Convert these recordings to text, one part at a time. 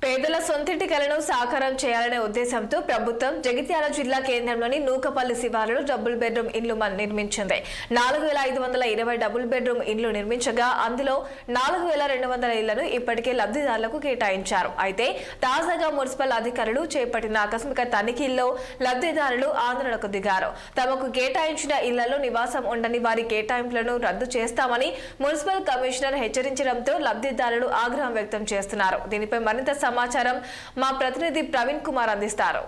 పేదల సొంతింటి కలను సాకారం చేయాలనే ఉద్దేశంతో ప్రభుత్వం జగిత్యాల జిల్లా కేంద్రంలోని నూకపల్లి శివారులో డబుల్ బెడ్రూమ్ ఇండ్లు నిర్మించింది. 4520 డబుల్ బెడ్రూమ్ ఇండ్లు నిర్మించగా అందులో 4200 ఇళ్లను ఇప్పటికే లబ్ధిదారులకు కేటాయించారు. అయితే తాజాగా మున్సిపల్ అధికారులు చేపట్టిన ఆకస్మిక తనిఖీల్లో లబ్ధిదారులు ఆందోళనకు దిగారు. తమకు కేటాయించిన ఇళ్లలో నివాసం ఉండని వారి కేటాయింపులను రద్దు చేస్తామని మున్సిపల్ కమిషనర్ హెచ్చరించడంతో లబ్ధిదారులు ఆగ్రహం వ్యక్తం చేస్తున్నారు. దీనిపై మరింత సమాచారం మా ప్రతినిధి ప్రవీణ్ కుమార్ అందిస్తారు.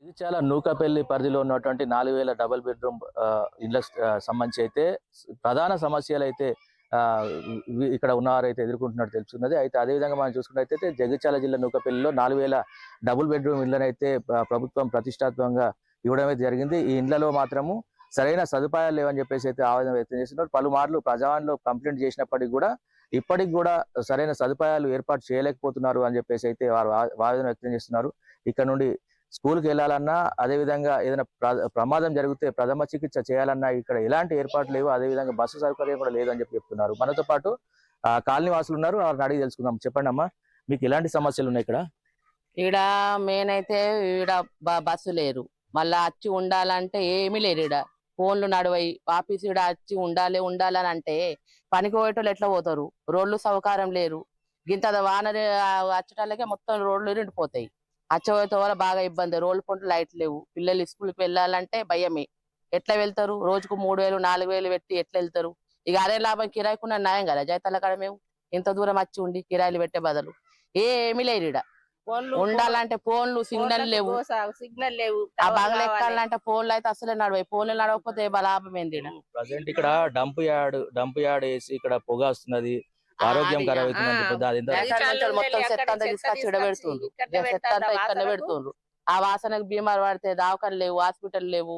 జగిత్యాల నూకపల్లి పరిధిలో ఉన్నటువంటి 4000 డబుల్ బెడ్రూమ్ ఇళ్ల సంబంధించి అయితే ప్రధాన సమస్యలు అయితే ఇక్కడ ఉన్నవారైతే ఎదుర్కొంటున్నట్టు తెలుస్తున్నది. అయితే అదేవిధంగా మనం చూసుకున్నట్టయితే జగిత్యాల జిల్లా నూకపల్లిలో 4000 డబుల్ బెడ్రూమ్ ఇళ్లనైతే ప్రభుత్వం ప్రతిష్టాత్మకంగా ఇవ్వడం అయితే జరిగింది. ఈ ఇళ్లలో మాత్రము సరైన సదుపాయాలు లేవని చెప్పేసి అయితే ఆవేదన వ్యక్తం చేస్తున్నారు. పలుమార్లు ప్రజావాణిలో కంప్లైంట్ చేసినప్పటికీ కూడా ఇప్పటికి కూడా సరైన సదుపాయాలు ఏర్పాటు చేయలేకపోతున్నారు అని చెప్పేసి అయితే వారు ఆవేదన వ్యక్తం చేస్తున్నారు. ఇక్కడ నుండి స్కూల్కి వెళ్ళాలన్నా, అదేవిధంగా ఏదైనా ప్రమాదం జరిగితే ప్రథమ చికిత్స చేయాలన్నా ఇక్కడ ఎలాంటి ఏర్పాట్లు లేవు. అదేవిధంగా బస్సు సౌకర్యం కూడా లేదని చెప్తున్నారు. మనతో పాటు కాలనీ వాసులు ఉన్నారు, వారిని అడిగి తెలుసుకుందాం. చెప్పండి అమ్మా, మీకు ఎలాంటి సమస్యలు ఉన్నాయి ఇక్కడ? ఈడ మెయిన్ అయితే ఈడ బస్సు లేరు, మళ్ళా వచ్చి ఉండాలంటే ఏమీ లేరు. ఈడ ఫోన్లు నడవయి, ఆఫీస్ ఈడ వచ్చి ఉండాలని అంటే పనికి పోయేటోళ్ళు ఎట్లా పోతారు? రోడ్లు సౌకర్యం లేరు. గింత వాన వచ్చేటోళ్ళకే మొత్తం రోడ్లు నిండిపోతాయి. వచ్చేపోతే వల్ల బాగా ఇబ్బంది. రోడ్లు పొంటూ లైట్లు లేవు. పిల్లలు స్కూల్కి వెళ్ళాలంటే భయమే. ఎట్లా వెళ్తారు? రోజుకు 3000 4000 పెట్టి ఎట్లా వెళ్తారు? ఇక అదే లాభం కిరాయికున్న న్యాయం కదా జైతాల కాడ. మేము ఇంత దూరం వచ్చి ఉండి కిరాయిలు పెట్టే బదులు ఏమీ లేరు. ఈడ ఉండాలంటే ఫోన్లు సిగ్నల్ లేవు. ఆ బాగా ఎక్కాలంటే ఫోన్లు అయితే అసలే నడవాయి. ఫోన్లు నడవకపోతే లాభం ఏంది? ప్రజెంట్ ఇక్కడ డంప్ యార్డ్ వేసి ఇక్కడ పొగ వస్తున్నది, ఆరోగ్యం ఖరాబ్ అవుతుంది. మొత్తం చెత్త అంతా తీసుకొచ్చి పెడుతుండ్రు. చెత్త అంతా ఇక్కడ పెడుతుండ్రు. ఆ వాసనకు బీమారు పడితే దవాఖాన లేవు, హాస్పిటల్ లేవు,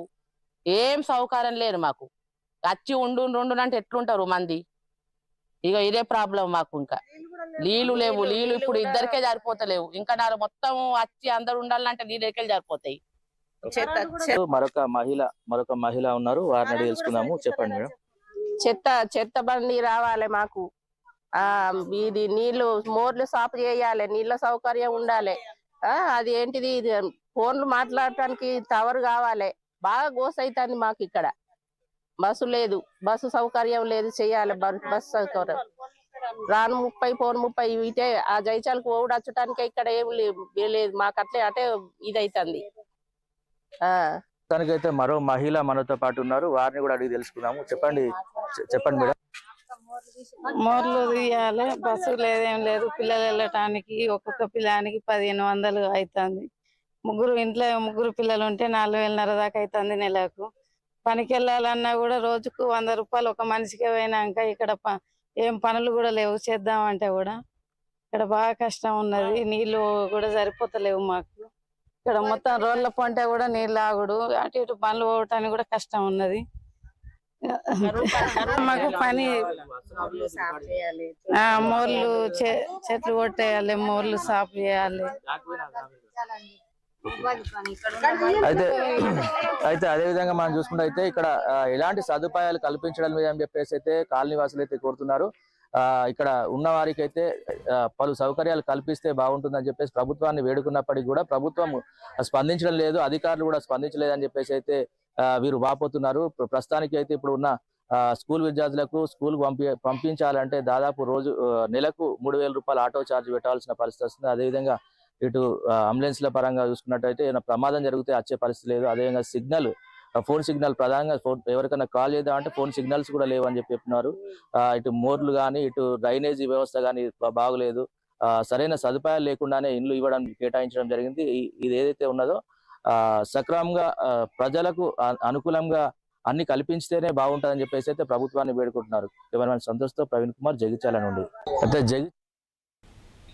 ఏం సౌకర్యం లేదు మాకు. వచ్చి ఉండు అంటే ఎట్లుంటారు మంది? ఇక ఇదే ప్రాబ్లం మాకు. ఇంకా నీళ్లు లేవు. నీళ్లు ఇప్పుడు ఇద్దరికే సరిపోతలేవు. ఇంకా మొత్తం వచ్చి అందరు ఉండాలంటే నీళ్ళకే సరిపోతాయి. మరొక మహిళ ఉన్నారు, వారిని తెలుసుకుందాము. చెప్పండి మేడం. చెత్త బండి రావాలి మాకు. ఇది నీళ్లు మోర్లు సాపు చేయాలి, నీళ్ల సౌకర్యం ఉండాలి. అది ఏంటిది, ఫోన్లు మాట్లాడటానికి టవర్ కావాలి. బాగా గోస అవుతుంది మాకు. ఇక్కడ బస్సు లేదు, బస్సు సౌకర్యం లేదు. చెయ్యాలి బస్సు సౌకర్యం. రాను 30 పోను 30 ఇటే ఆ జైచాలకు ఓడి వచ్చటానికి ఇక్కడ ఏం లేదు మాకు. అటే ఇది అవుతుంది. తనకైతే మరో మహిళ మనతో పాటు ఉన్నారు, వారిని కూడా అడిగి తెలుసుకుందాము. చెప్పండి మేడం. మోర్లు తీయాలి, బస్సు లేదేం లేదు. పిల్లలు వెళ్ళటానికి ఒక్కొక్క పిల్లానికి 1500 అవుతుంది. ఇంట్లో ముగ్గురు పిల్లలు ఉంటే 4000 దాకా అవుతుంది నెలకు. పనికి వెళ్ళాలన్నా కూడా రోజుకు 100 రూపాయలు ఒక మనిషికి పోయినాక ఇక్కడ ఏం పనులు కూడా లేవు. చేద్దామంటే కూడా ఇక్కడ బాగా కష్టం ఉన్నది. నీళ్లు కూడా సరిపోతలేవు మాకు. ఇక్కడ మొత్తం రోడ్ల పొంటే కూడా నీళ్ళు ఆగుడు, అటు ఇటు పనులు పోవటానికి కూడా కష్టం ఉన్నది మాకు. పని మోర్లు చెట్లు కొట్టేయాలి, మోర్లు సాఫ్ చేయాలి. అయితే అదే విధంగా మనం చూసుకుంటే అయితే ఇక్కడ ఎలాంటి సదుపాయాలు కల్పించడం మీద అని చెప్పేసి అయితే కాలనీ వాసులు అయితే కోరుతున్నారు. ఇక్కడ ఉన్న వారికి అయితే పలు సౌకర్యాలు కల్పిస్తే బాగుంటుందని చెప్పేసి ప్రభుత్వాన్ని వేడుకున్నప్పటికీ కూడా ప్రభుత్వం స్పందించడం లేదు, అధికారులు కూడా స్పందించలేదు అని చెప్పేసి అయితే వీరు వాపోతున్నారు. ప్రస్తుతానికి అయితే ఇప్పుడు ఉన్న స్కూల్ విద్యార్థులకు స్కూల్ పంపించాలంటే దాదాపు నెలకు 3000 రూపాయలు ఆటో ఛార్జ్ పెట్టాల్సిన పరిస్థితి వస్తుంది. అదేవిధంగా ఇటు అంబులెన్స్ల పరంగా చూసుకున్నట్టయితే ఏదైనా ప్రమాదం జరిగితే వచ్చే పరిస్థితి లేదు. అదేవిధంగా ఫోన్ సిగ్నల్ ప్రధానంగా ఎవరికైనా కాల్ చేద్దామంటే ఫోన్ సిగ్నల్స్ కూడా లేవని చెప్తున్నారు. ఇటు మోర్లు కానీ ఇటు డ్రైనేజీ వ్యవస్థ కానీ బాగులేదు. సరైన సదుపాయాలు లేకుండానే ఇండ్లు ఇవ్వడానికి కేటాయించడం జరిగింది. ఇది ఏదైతే ఉన్నదో సక్రమంగా ప్రజలకు అనుకూలంగా అన్ని కల్పించితేనే బాగుంటుందని చెప్పేసి అయితే ప్రభుత్వాన్ని వేడుకుంటున్నారు. కెమెరామెన్ సంతోష్తో ప్రవీణ్ కుమార్, జగిత్యాల నుండి. అయితే